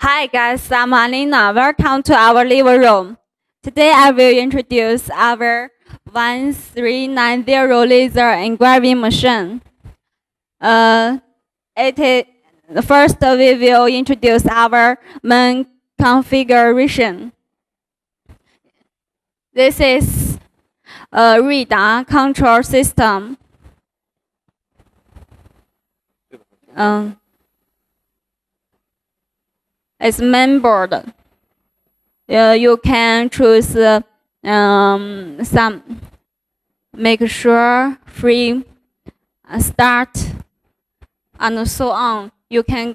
Hi guys, I'm Alina. Welcome to our living room. Today I will introduce our 1390 laser engraving machine. First we will introduce our main configuration. This is a radar control system. It's mainboard. You can choose some, make sure, free, start, and so on. You can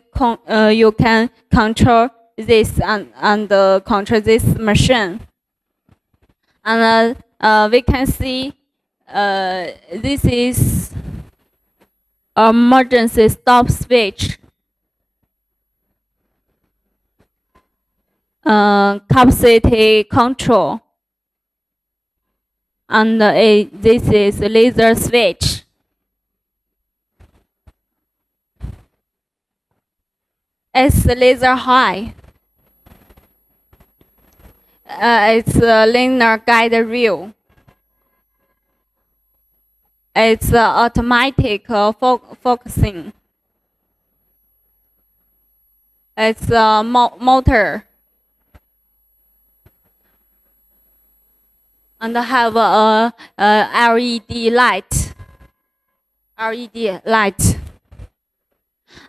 control this and control this machine. And we can see this is emergency stop switch. Capacity control, and this is laser switch. It's laser high. It's a linear guide rail. It's automatic focusing. It's a motor. And have a LED light.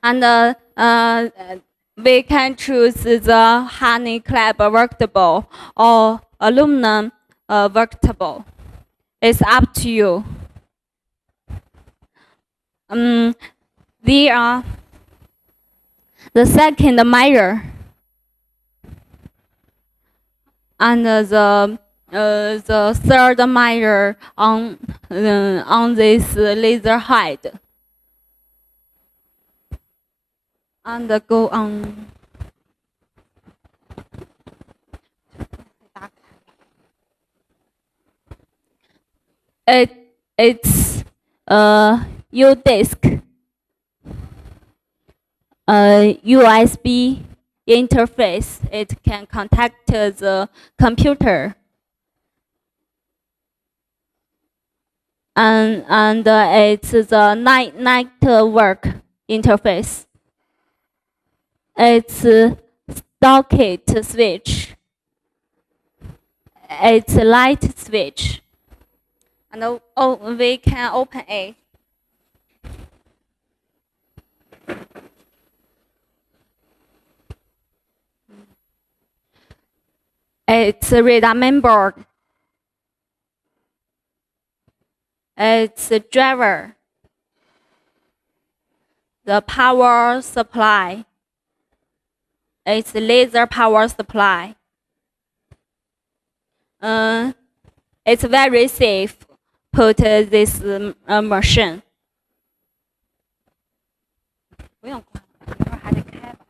And we can choose the honey clad vertable or aluminum vertable. It's up to you. There are the second measure and the third measure on this laser head. And go on. It's U-disc, USB interface. It can contact the computer. And it's the network interface. It's socket switch. It's a light switch. And we can open it. It's a radar mainboard. It's a driver. The power supply. It's a laser power supply. It's very safe. Put this machine. 不用关，一会儿还得开吧。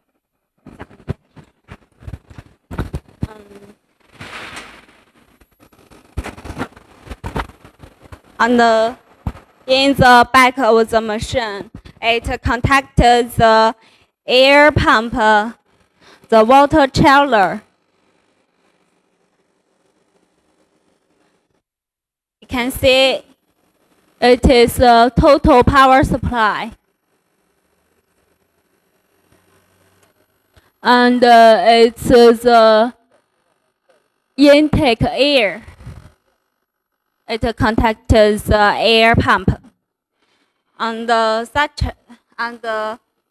And in the back of the machine, it contacts the air pump, the water chiller. You can see it is a total power supply. And it's the intake air. It contacts the air pump. And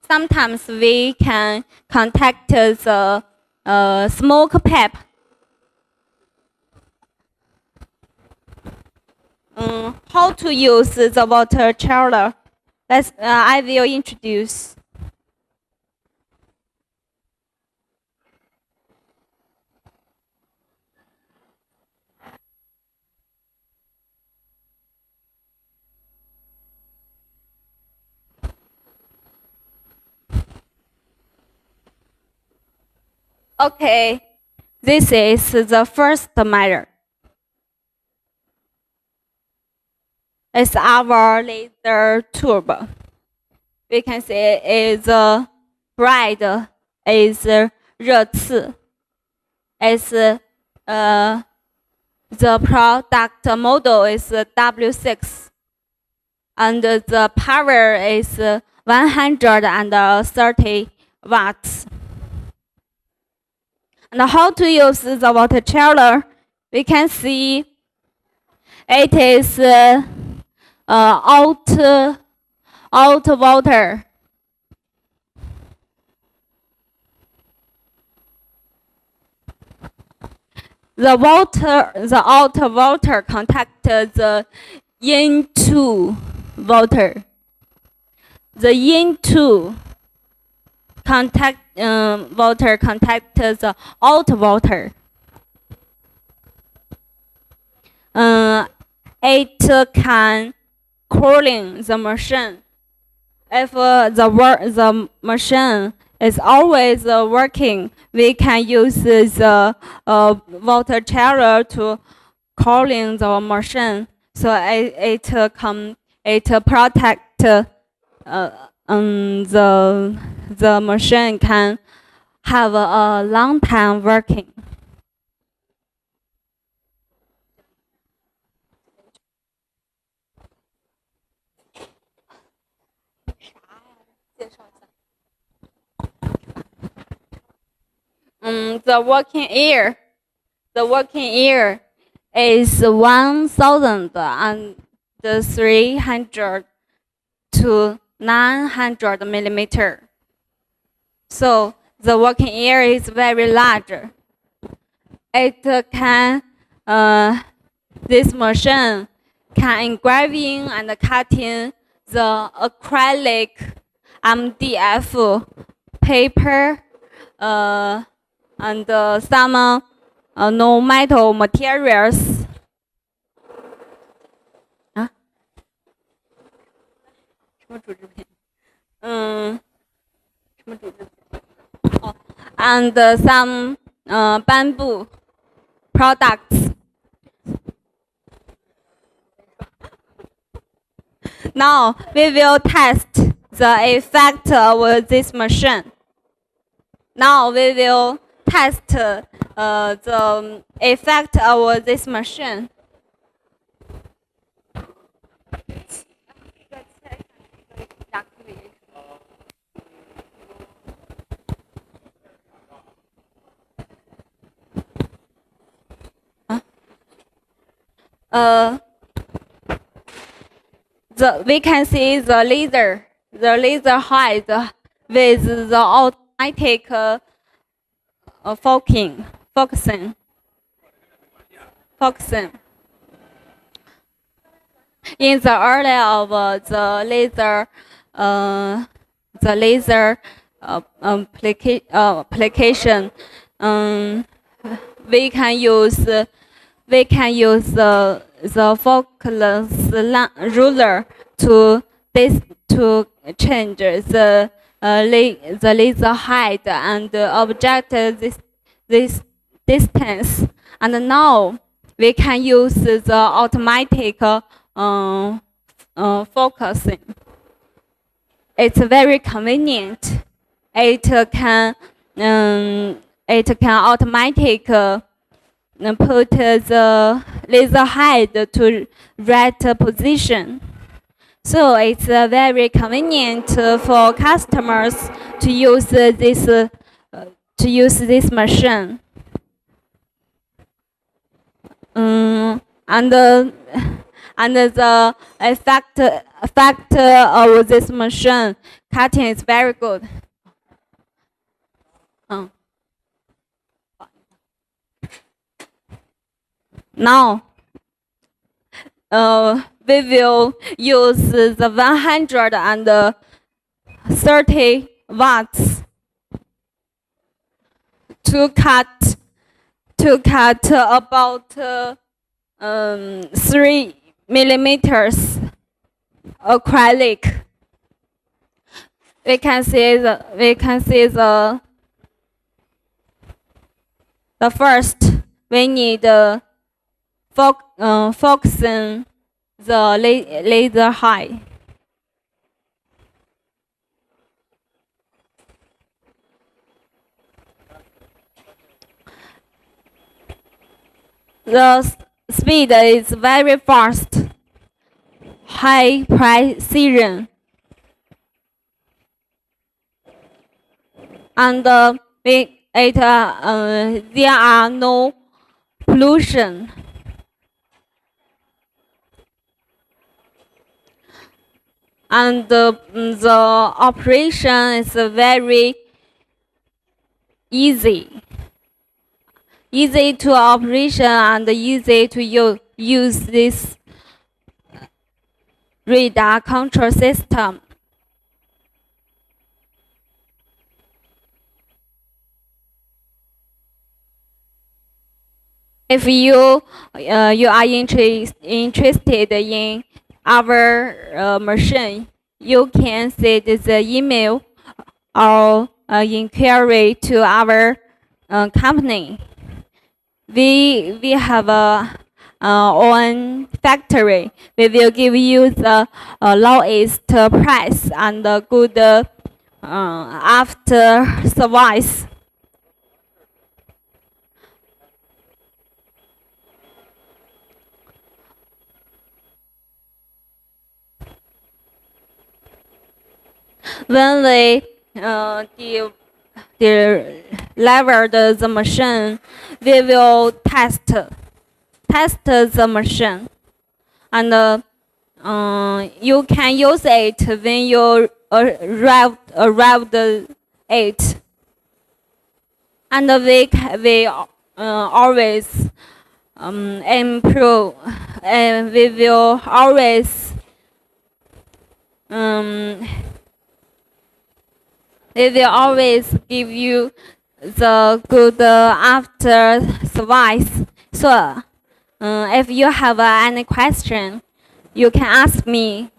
sometimes we can contact the smoke pipe. How to use the water chiller? I will introduce. Okay, this is the first measure. It's our laser tube. We can see it's bright, is 热刺 is the product model is W6 and the power is 130 watts. And how to use the water chiller? We can see it is out water. The out water contact the into water. The into contact water contact the out water. It can cooling the machine. If the machine is always working, we can use the water chiller to cooling the machine. So it protect the machine can have a long time working. The working year is 1,300 to 900 millimeter. So the working area is very large. It can this machine can engraving and cutting the acrylic, MDF paper, and some no metal materials. And some bamboo products. Now we will test the effect of this machine. Now we will test the effect of this machine. We can see the laser height with the automatic focusing. In the early of the laser application, we can use the focus ruler to change the laser height and object this distance. And now we can use the automatic focusing. It's very convenient. It can automatic put the laser head to right position. So it's very convenient for customers to use this machine. And the effect of this machine cutting is very good. Now we will use the 130 watts to cut about 3 millimeters acrylic. We can see the first we need focusing the laser high. The speed is very fast, high precision, and there are no pollution. And the operation is very easy to operation and easy to use this radar control system. If you are interested in our machine, you can send the email or inquiry to our company. We have a own factory. We will give you the lowest price and good after service. When they deliver the machine, we will test the machine, and you can use it when you arrive it, and we always improve, and we will always they will always give you the good after service. So, if you have any question, you can ask me.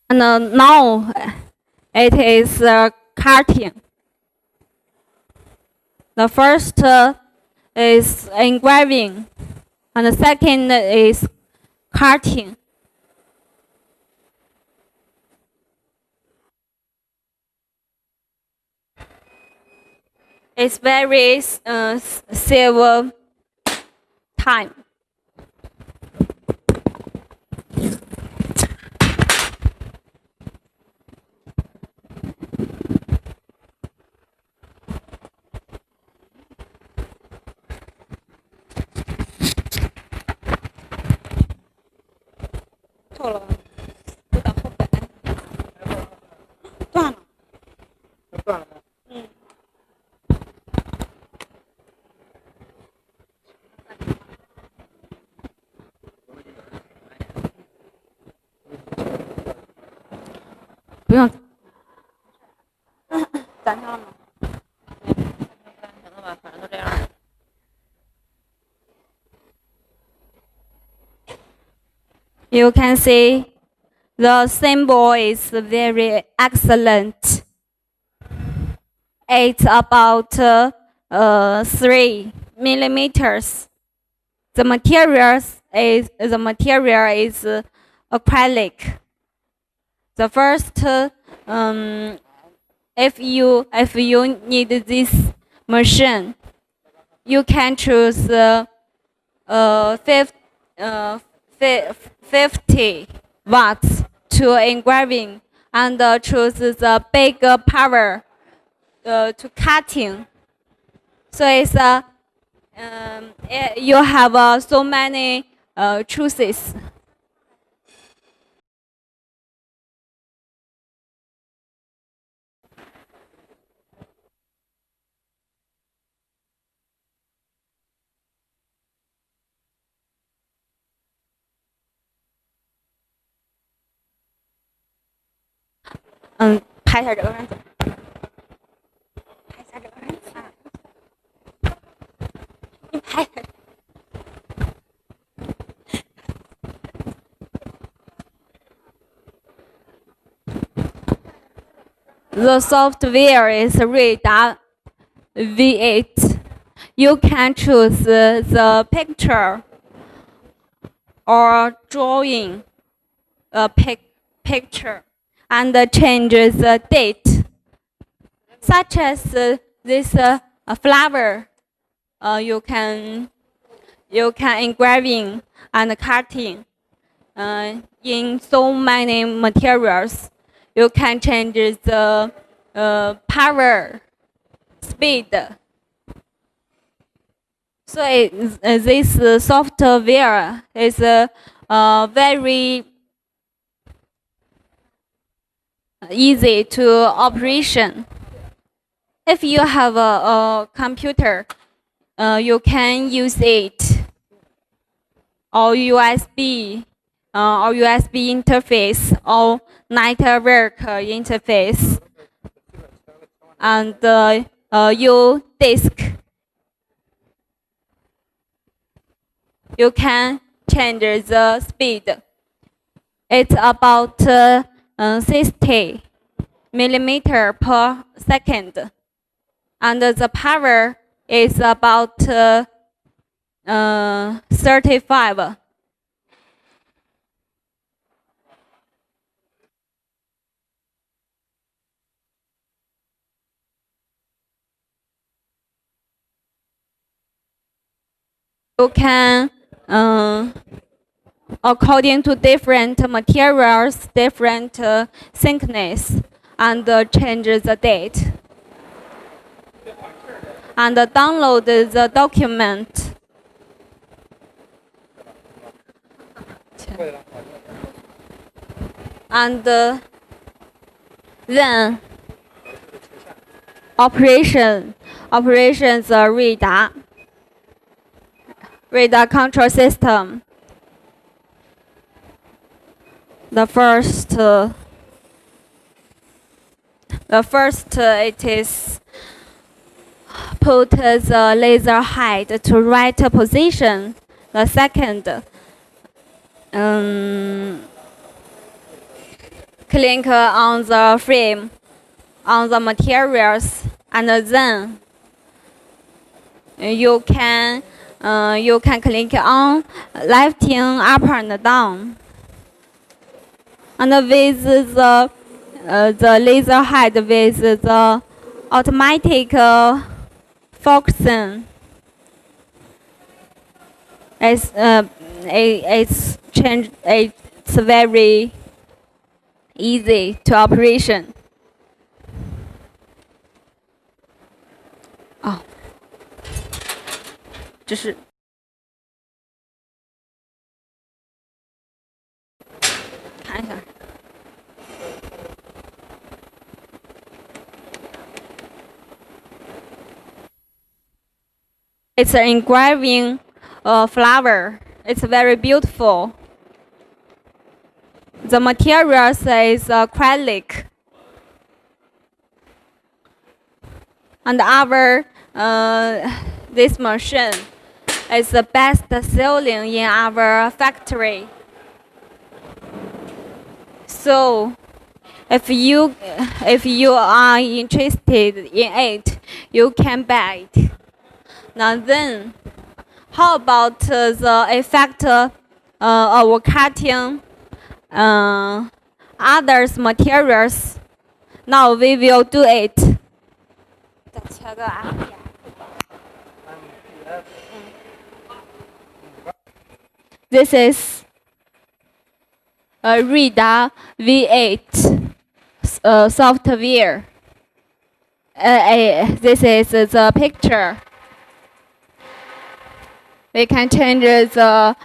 And now it is cutting. The first is engraving, and the second is cutting. It's very save time.不用，暂停了吗？反正都这样。You can see the symbol is very excellent. It's about 3 millimeters. The material is acrylic. The first, if you need this machine, you can choose 50 watts to engraving, and choose the big power to cutting. So it's you have so many choices. The software is radar V8. You can choose the picture or drawing a picture and change the date, such as this flower. You can engraving and cutting in so many materials. You can change the power, speed. So this software is very easy to operation. If you have a computer, you can use it, or USB interface, or network interface, and your disk. You can change the speed. It's about 60 millimeter per second, and the power is about 35. You can, according to different materials, different thickness, and change the date, and download the document. And then operations radar control system. The first it is put the laser head to right position. The second, click on the frame, on the materials, and then you can click on lifting up and down. And with the laser head with the automatic focusing, it's very easy to operation. Oh, 这是。看一下。It's an engraving flower. It's very beautiful. The material is acrylic. And our this machine is the best selling in our factory. So, if you are interested in it, you can buy it. Now then, how about the effect of cutting others materials? Now we will do it. This is a radar V8 software. This is the picture. We can change the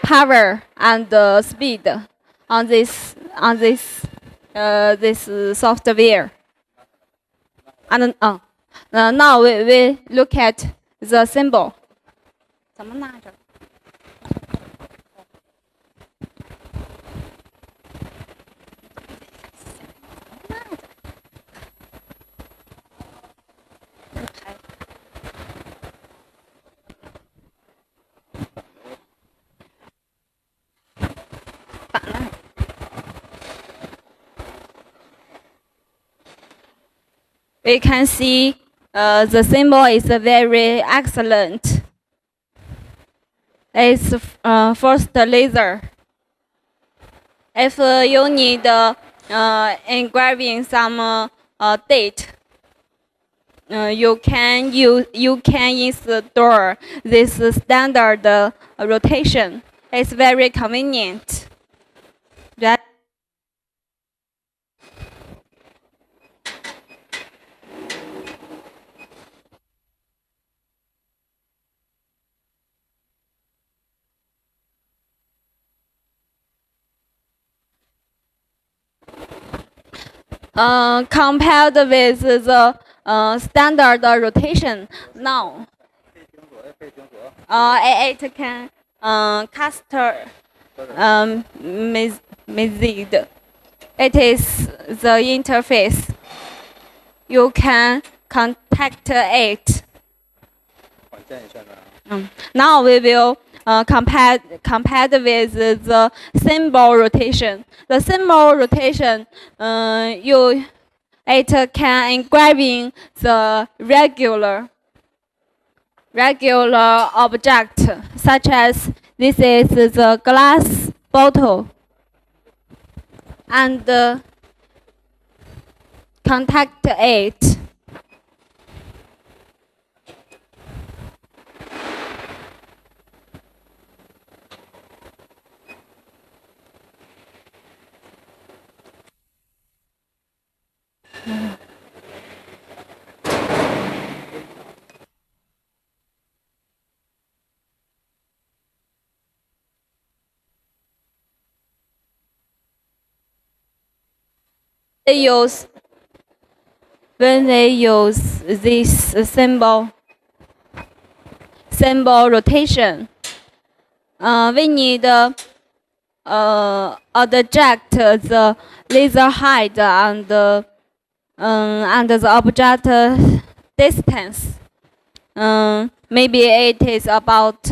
power and the speed on this software. And now we look at the symbol. 怎么拿着？ We can see the symbol is very excellent. It's first laser. If you need engraving some date, you can install this standard rotation. It's very convenient. That compared with the standard rotation now, it can caster method. It is the interface. You can contact it. Now we will compare with the symbol rotation. The symbol rotation, it can engraving the regular object, such as this is the glass bottle, and contact it. When they use this symbol rotation, we need adjust the laser height and the object distance. Maybe it is about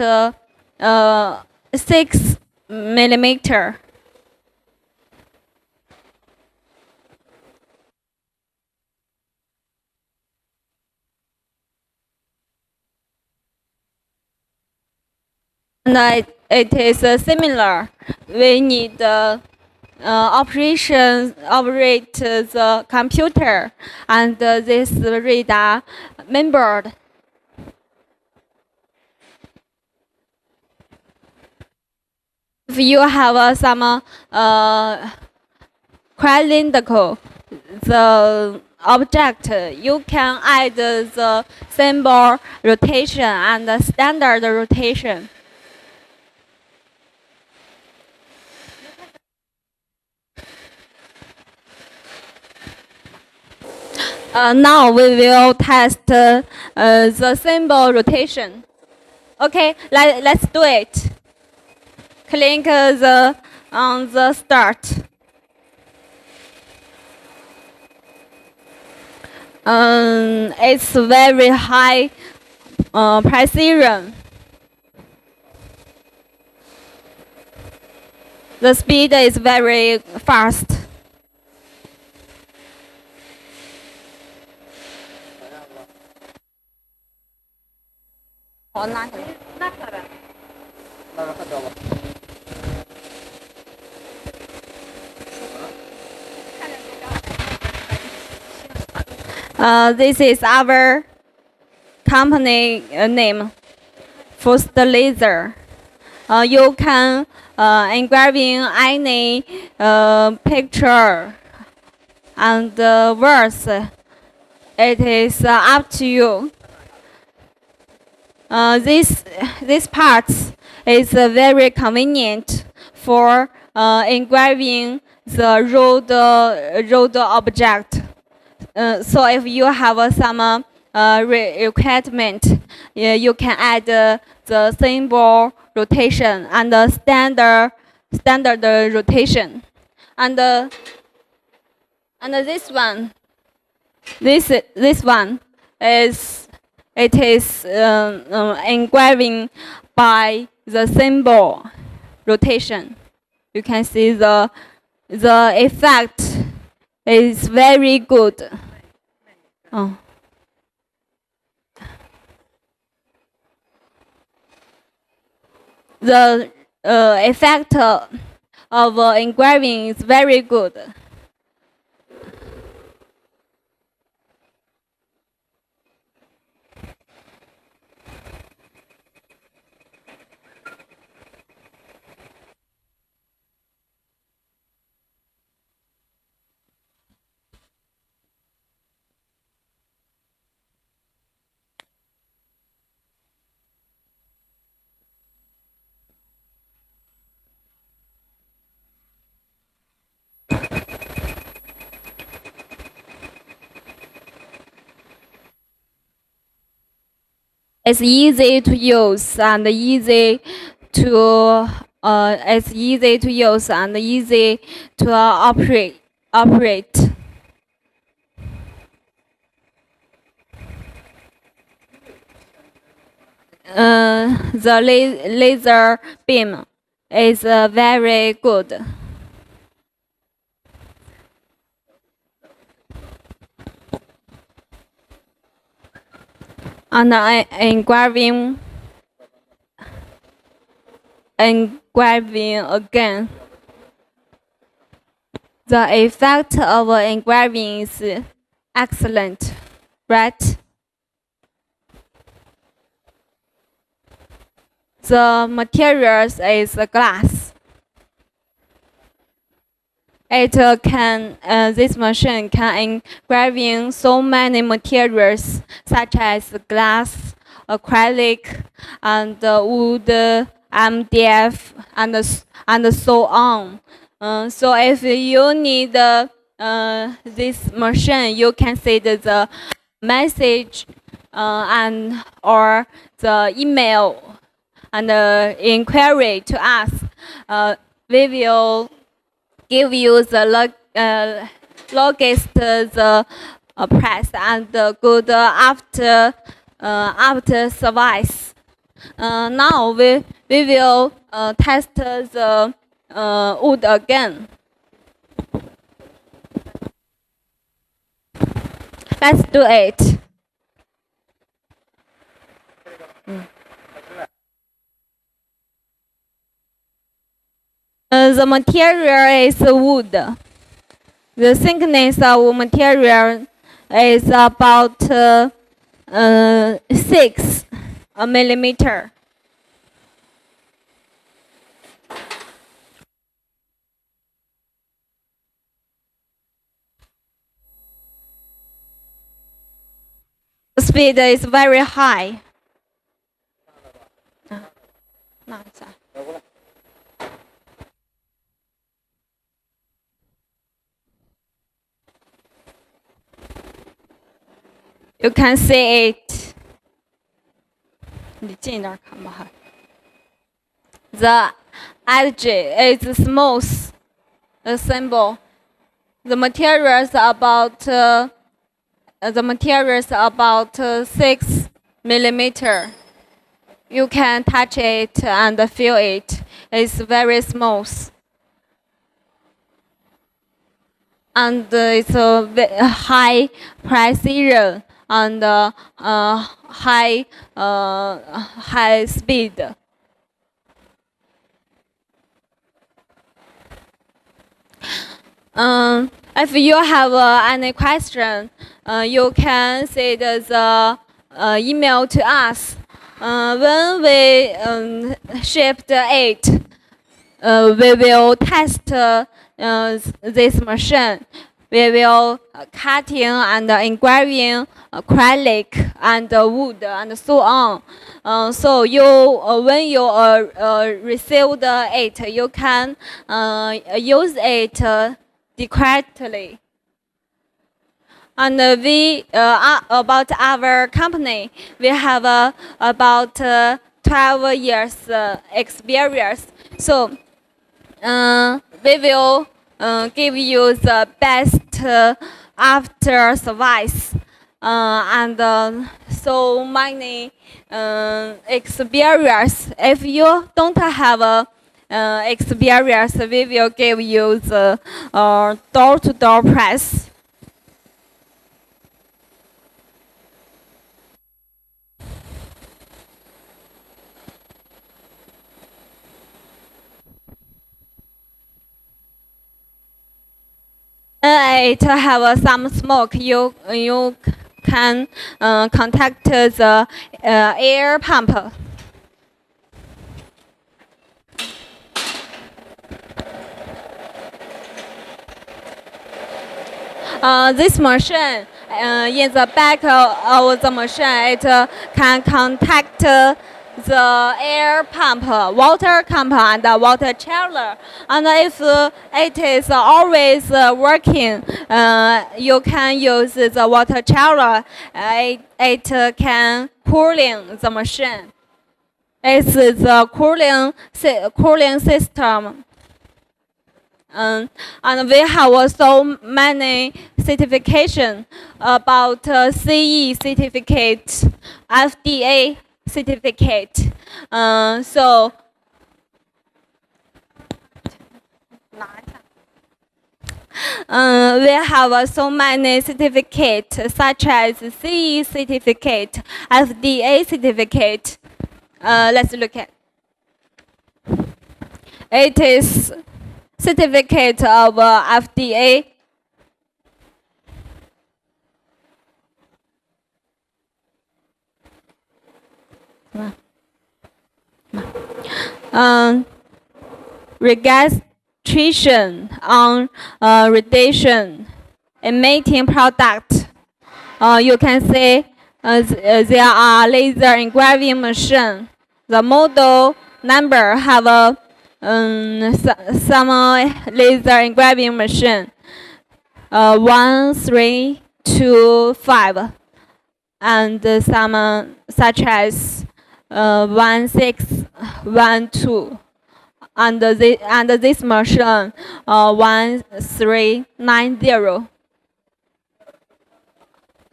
6 millimeter. And it is similar. We need operate the computer and this radar mainboard. If you have some cylindrical the object, you can add the symbol rotation and the standard rotation. Now we will test the symbol rotation. Okay, let's do it. Click on the start. It's very high precision. The speed is very fast. This is our company name, FST Laser. You can engraving any picture and words. It is up to you. This part is very convenient for engraving the road object. So if you have some requirement, you can add the symbol rotation and the standard rotation, and this one is engraving by the symbol rotation. You can see the effect is very good. Oh. The effect of engraving is very good. It's easy to use and easy to operate. The laser beam is very good. And engraving again. The effect of engraving is excellent, right? The materials is glass. This machine can engraving so many materials such as glass, acrylic, and wood, MDF, and so on. So if you need this machine, you can send the message or the email and inquiry to us. We will give you the lowest the price and good after service. Now we will test the wood again. Let's do it. The material is wood. The thickness of material is about 6 millimeter. The speed is very high. You can see it. The edge is smooth, simple. The materials about 6 millimeter. You can touch it and feel it. It's very smooth. And it's a high precision and high speed. If you have any question, you can send the email to us. When we shipped it, we will test this machine. We will cutting and engraving acrylic and wood and so on. So when you receive it, you can use it directly. And we about our company, we have about 12 years experience. So we will give you the best after service and so many experience. If you don't have experience, we will give you the door-to-door price. it have some smoke, you can contact the air pump. This machine, in the back of the machine, it can contact the air pump, water pump, and the water chiller. And if it is always working, you can use the water chiller. It can cooling the machine. It's the cooling system. And we have so many certification about CE certificate, FDA certificate. So we have so many certificates such as CE certificate, FDA certificate. Let's look at. It is certificate of FDA. Registration on radiation emitting product. You can see there are laser engraving machine. The model number have some laser engraving machine. 1325 and some such as 1612 and this machine 1390.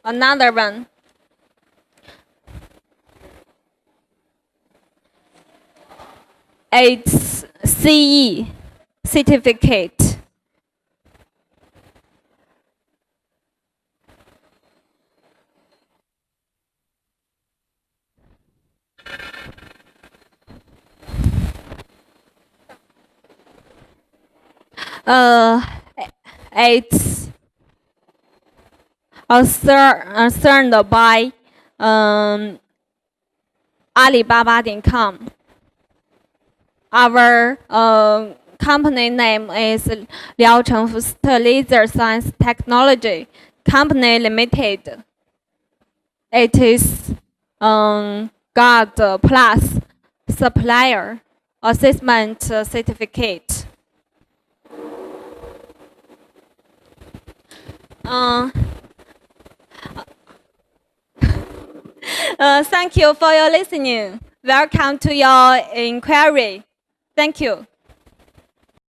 Another one. It's CE certificate. It's concerned by Alibaba.com. Our company name is Liaocheng FST Laser Science Technology Company Limited. It is got plus supplier assessment certificate. Thank you for your listening. Welcome to your inquiry. Thank you.